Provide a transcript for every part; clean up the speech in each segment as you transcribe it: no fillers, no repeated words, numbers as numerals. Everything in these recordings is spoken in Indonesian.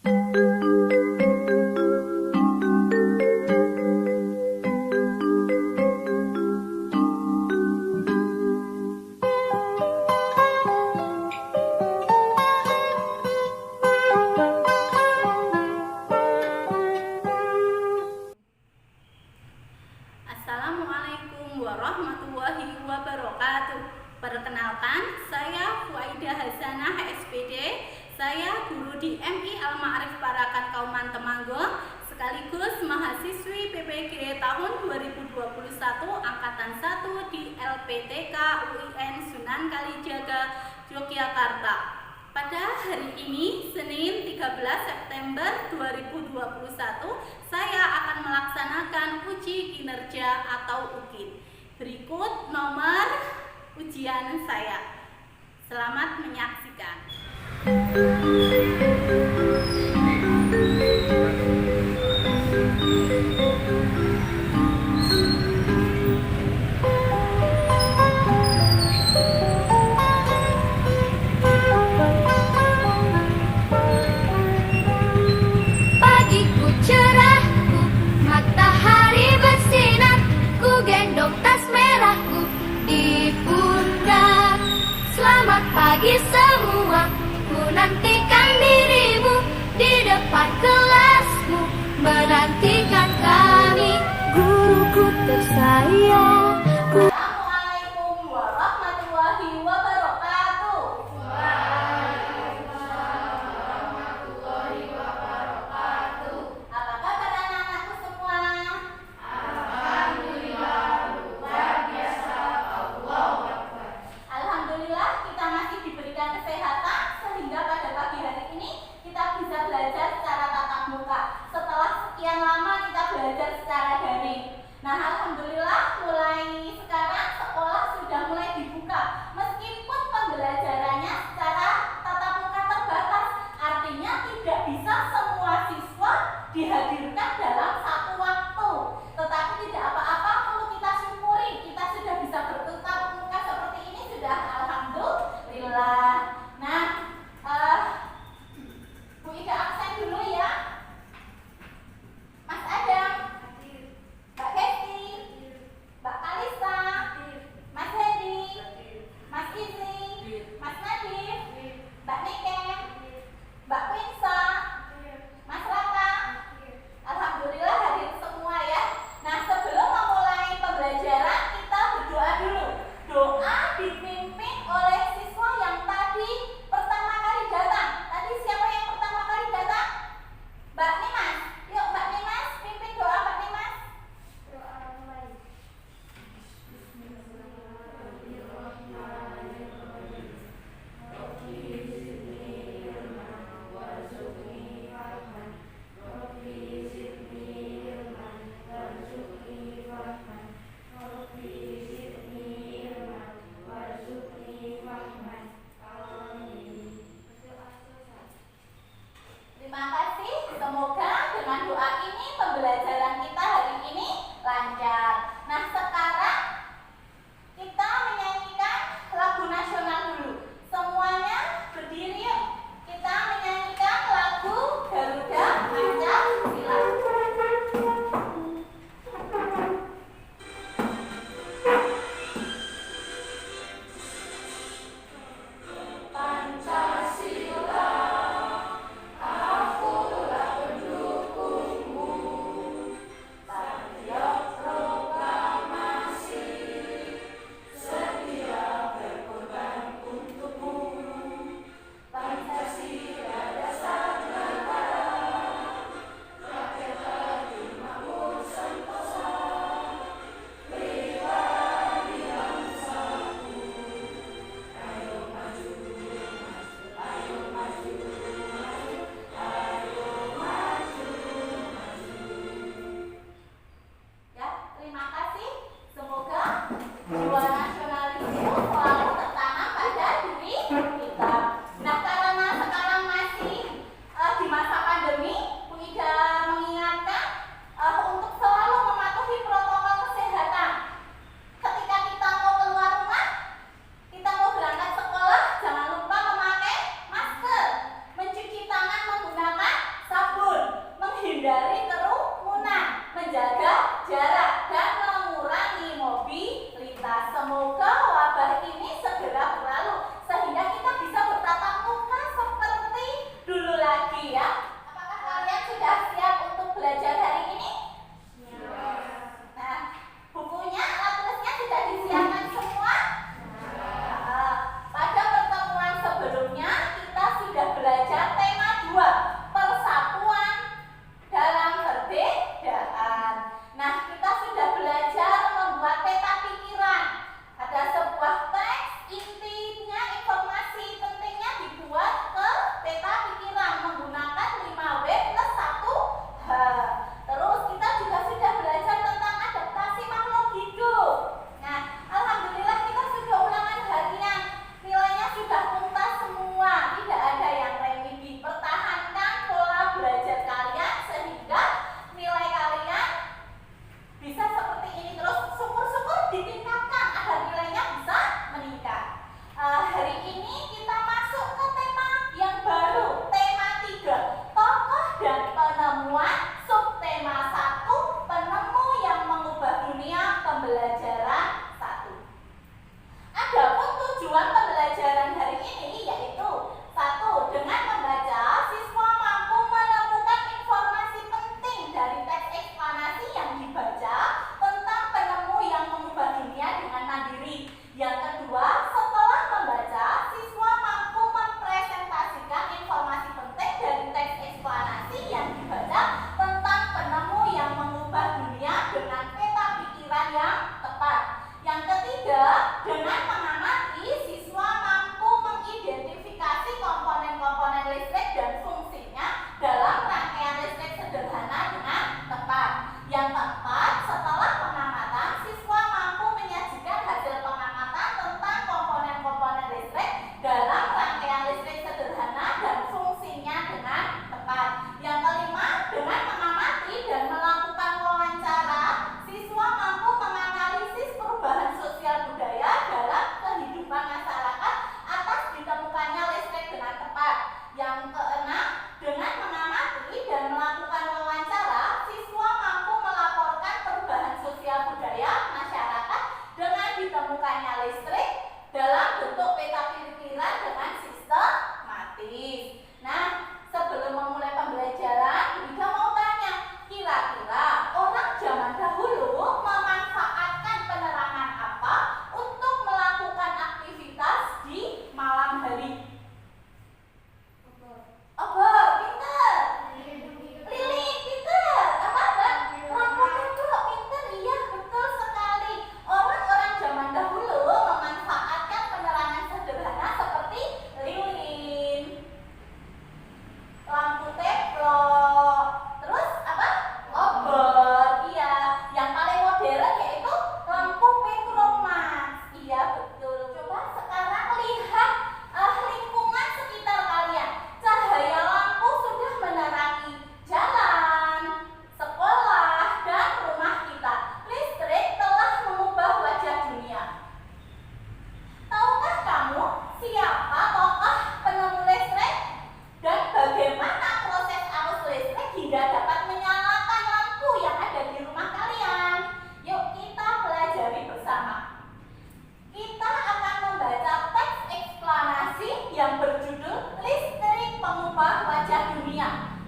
Assalamualaikum warahmatullahi wabarakatuh. Perkenalkan, saya Fuaidah Hasanah SPD. Saya guru di MI Al-Ma'arif Parakan Kauman Temanggung, sekaligus mahasiswi PPG tahun 2021 angkatan 1 di LPTK UIN Sunan Kalijaga, Yogyakarta. Pada hari ini, Senin 13 September 2021, saya akan melaksanakan uji kinerja atau UKIN. Berikut nomor ujian saya. Selamat menyaksikan. Pagi semua, ku nantikan dirimu di depan kelasmu, menantikan kami, guruku tersayang. Assalamualaikum warahmatullahi wabarakatuh. Waalaikumsalam warahmatullahi wabarakatuh. Apa kabar anak-anakku semua? Alhamdulillah, luar biasa. Allahu Akbar. Alhamdulillah, kita masih diberikan kesehatan sehingga pada pagi hari ini kita bisa belajar secara tatap muka. Setelah sekian lama kita belajar secara daring. Nah, alhamdulillah mulai sekarang sekolah sudah mulai dibuka. Meskipun pembelajarannya secara tatap muka terbatas, artinya tidak bisa semua siswa dihadirkan dalam satu waktu. Tetapi tidak apa-apa, perlu kita syukuri. Kita sudah bisa bertatap muka seperti ini sudah alhamdulillah. Nah, Bu Ida absen dulu ya. Mas Adam, Mbak Kesti, Mbak Kalista, Mas Hedi, Mas Izli, Mas Nadif, Mbak Niken, Mbak Quinsa, Mas Raka. Alhamdulillah hadir semua ya. Nah, sebelum memulai pembelajaran kita berdoa dulu. Doa dipimpin oleh siswa yang tadi pertama kali datang. Tadi siapa yang pertama kali datang? Mbak Nimas. Yuk Mbak Nimas, pimpin doa Mbak Nimas. Doa mulai. Terima kasih. Semoga dengan doa ini pembelajaran kita hari ini lancar. Nah, sekarang kita menyanyikan lagu nasional dulu. Semuanya berdiri yuk. Kita menyanyikan lagu Garuda Pancasila. Pancasila, akulah pendukungmu.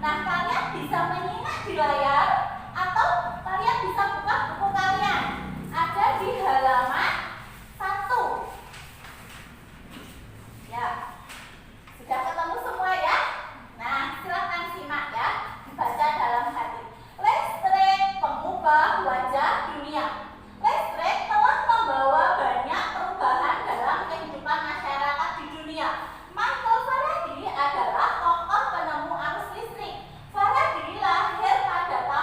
Nah, kalian bisa menyimak di layar atau kalian bisa buka buku kalian. Ada di halaman 1. Ya, sudah ketemu semua ya? Nah, silakan simak ya, dibaca dalam hati. Listrik pengubah wajah dunia. Listrik telah membawa banyak perubahan dalam kehidupan masyarakat di dunia. Michael Faraday adalah tokoh penemu arus listrik. Faraday lahir pada tahun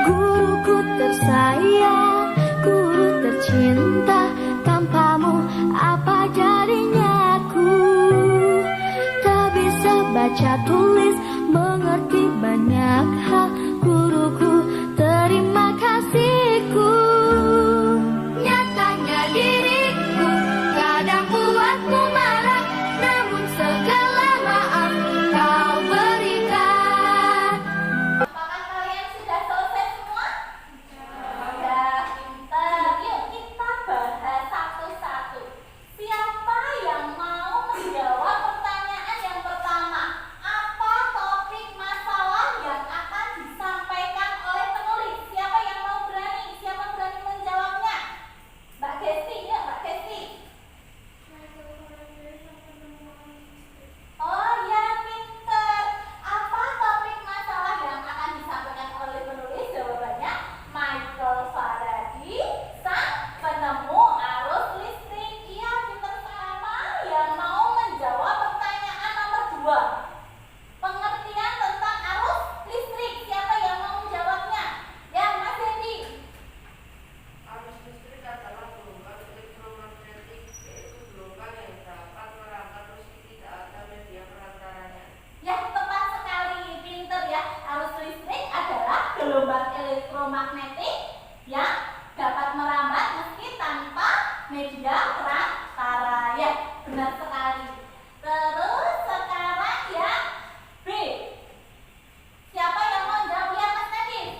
Guruku tersayang, guru tercinta, tanpamu apa jadinya aku? Tak bisa baca tulis, mengerti banyak hal. Guruku, terima kasihku. Nyatanya diriku kadang buatmu marah, namun segala maaf kau berikan. Apakah kalian sudah selesai semua? Sudah, pintar. Yuk kita bahas satu-satu. Siapa yang mau menjawab pertanyaan yang pertama? Apa topik masalah yang akan disampaikan oleh penulis? Siapa yang mau berani? Siapa berani menjawabnya? Mbak Gesti, yuk Mbak Gesti. Oh ya, pinter. Apa topik masalah yang akan disampaikan oleh penulis? Jawabannya Michael Faraday, sang penemu arus listrik. Iya, pinter. Siapa yang mau menjawab pertanyaan nomor 2? Pengertian tentang arus listrik. Siapa yang mau menjawabnya? Ya, Mas Hendy. Arus listrik adalah gelombang elektromagnetik, yaitu gelombang yang dapat merangkak meski tidak ada media perantaranya. Ya, tepat sekali, pinter ya. Arus listrik adalah gelombang elektromagnetik yang dapat merambat meski tanpa media perantara. Ya, benar sekali. Terus sekarang yang B. Siapa yang mau jawab? Ya, Mas Nadine.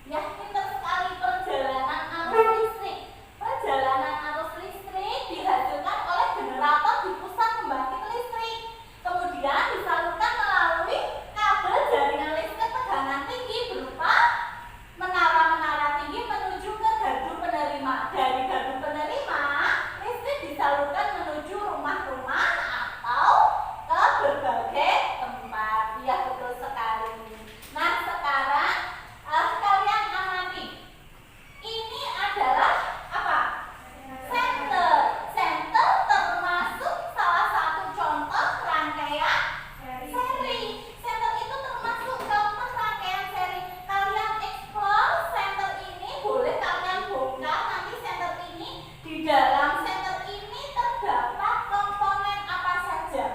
Ya, pintar sekali. Perjalanan arus listrik. Perjalanan arus listrik dihasilkan oleh generator di pusat pembangkit listrik. Kemudian disalurkan melalui kabel jaringan listrik tegangan tinggi berupa menara-menara tinggi menuju ke gardu penerima. Dari gardu penerima, listrik disalurkan menuju rumah-rumah atau ke berbagai tempat. Ya, betul sekali. Nah, sekarang kalian amati. Ini adalah apa? Senter. Senter termasuk salah satu contoh rangkaian seri. Senter itu termasuk contoh rangkaian seri. Kalian explore senter ini, boleh kalian bongkar nanti senter ini. Di dalam senter ini terdapat komponen apa saja?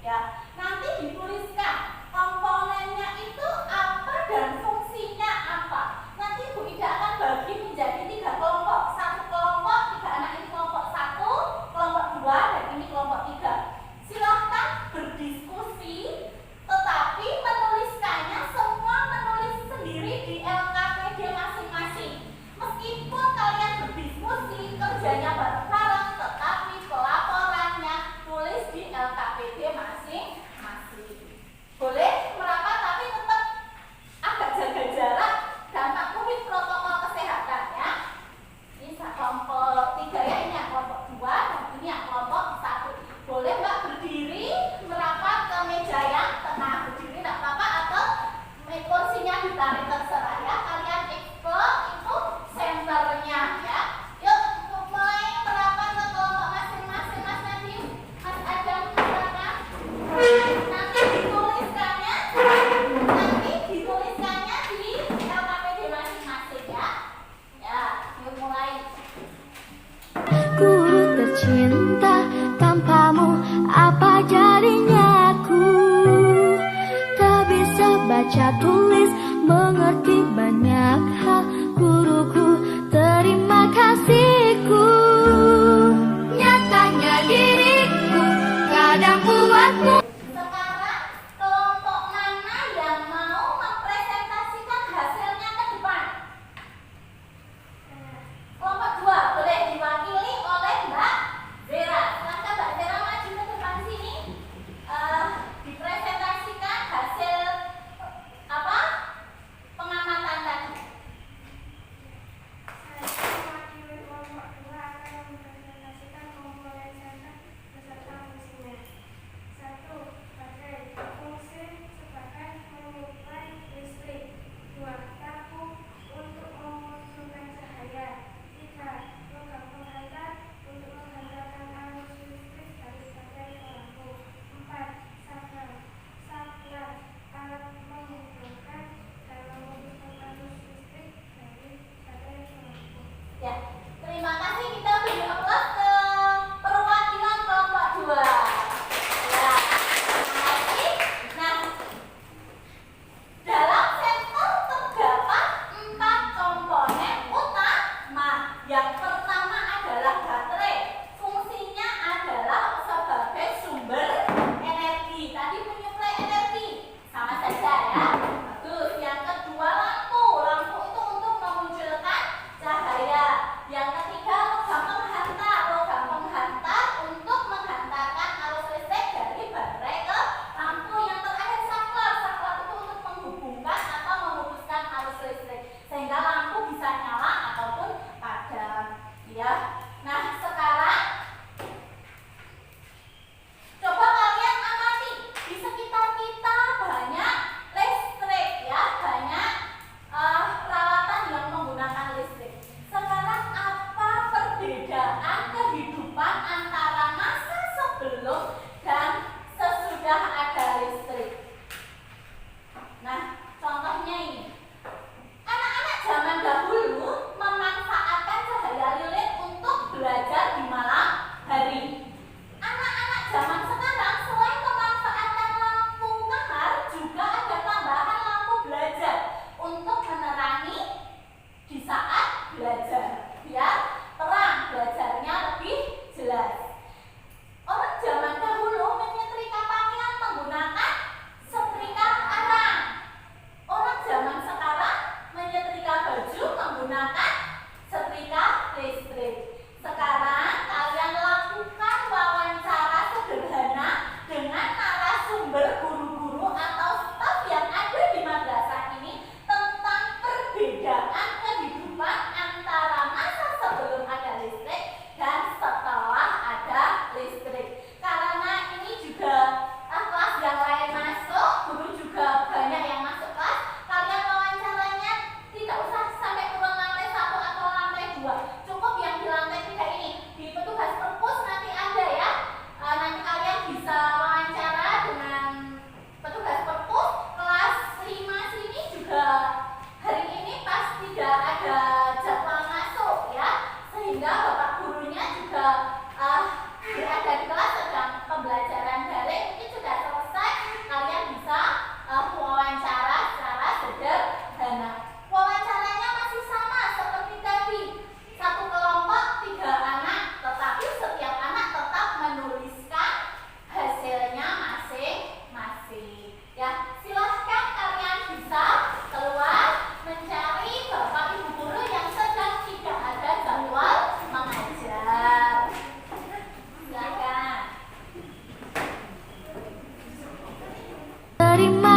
Ya, nanti dituliskan komponennya itu apa dan fungsinya apa. Nanti Bu Ida akan bagi menjadi 3 kelompok. Satu kelompok, 3 anak ini kelompok 1, kelompok 2, dan ini kelompok 3. Silahkan berdiskusi, tetapi menuliskannya semua menulis sendiri di LKPD masing-masing. Meskipun kalian berdiskusi, kerjanya bareng-bareng, tetapi pelaporannya tulis di LKPD masing-masing. Boleh merapat tapi tetap agak jaga jarak dan patuhi protokol kesehatan ya. Ini kelompok 3 ya, ini yang kelompok 2 dan ini yang kelompok 1. Boleh Mbak berdiri merapat ke meja yang tengah. Berdiri tidak apa-apa atau kursinya ditarik, terserah ya. Kalian explore itu senternya ya. Yuk mulai merapat ke kelompok masing-masing. Mas Nadine, Mas Adam, silakan. Nanti dituliskannya di LKPD masing-masing ya. Ya, yuk mulai. Guru tercinta, tanpamu apa jadinya aku? Tak bisa baca tulis, mengerti banyak hal. Guruku, terima kasihku. Nyatanya diriku kadang buatmu. Sekarang kelompok mana yang mau mempresentasikan hasilnya ke depan? Kelompok 2 boleh diwakili oleh Mbak Zera. Silakan Mbak Zera maju ke depan sini. Dipresentasikan hasil apa? Pengamatan tadi. Saya mewakili kelompok 2 akan mempresentasikan komponen senter beserta fungsinya. 1.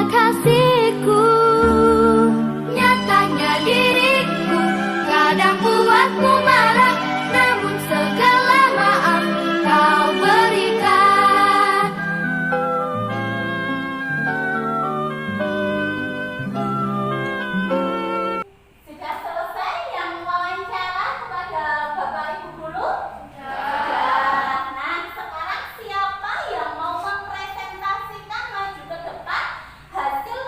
kasihku. Nyatanya diriku kadang buatmu marah, namun segala maaf kau berikan. Sudah selesai yang wawancara kepada Bapak Ibu guru? Sudah. Nah, sekarang siapa yang mau mempresentasikan maju ke depan hasil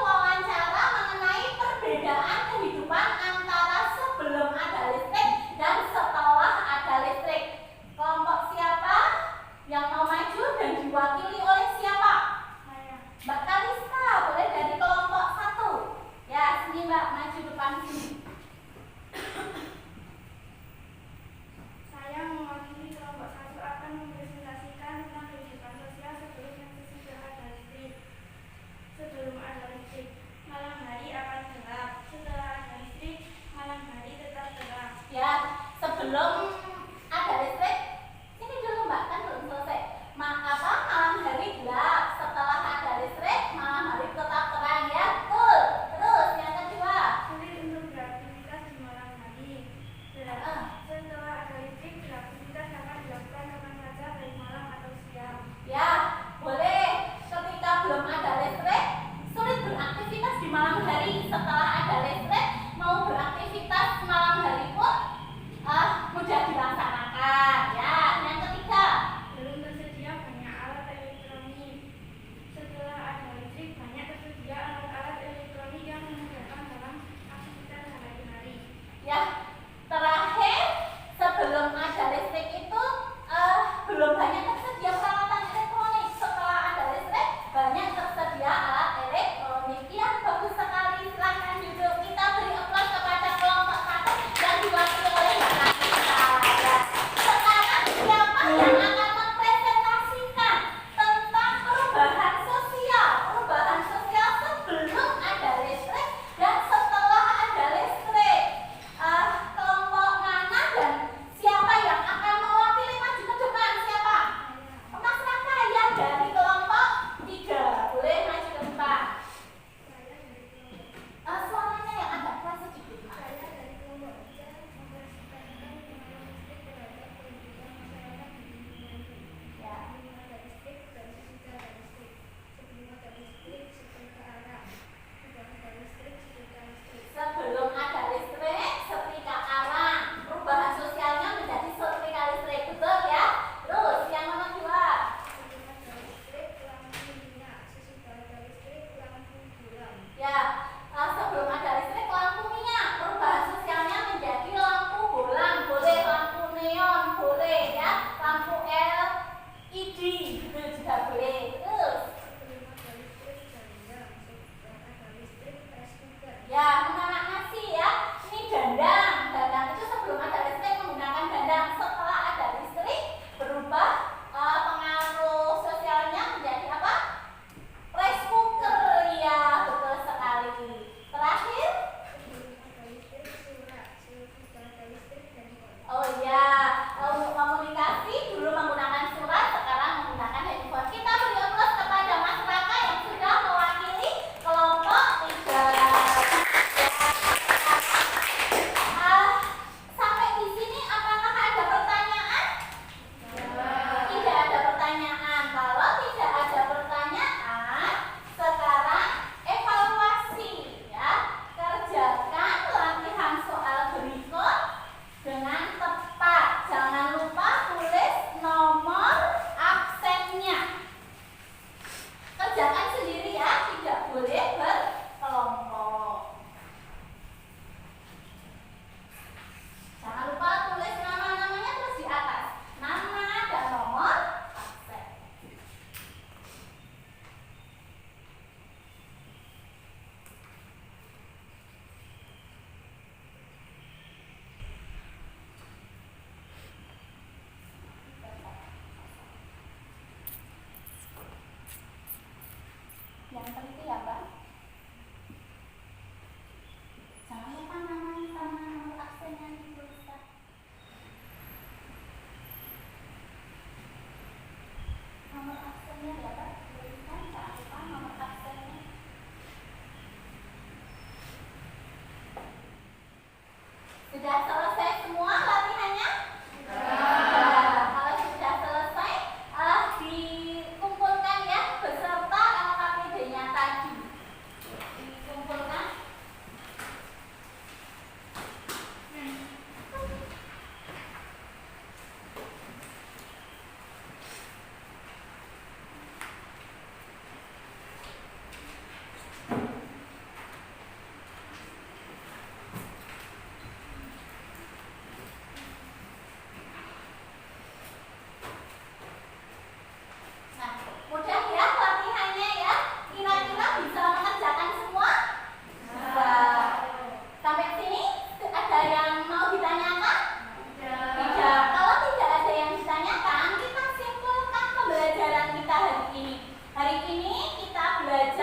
belajar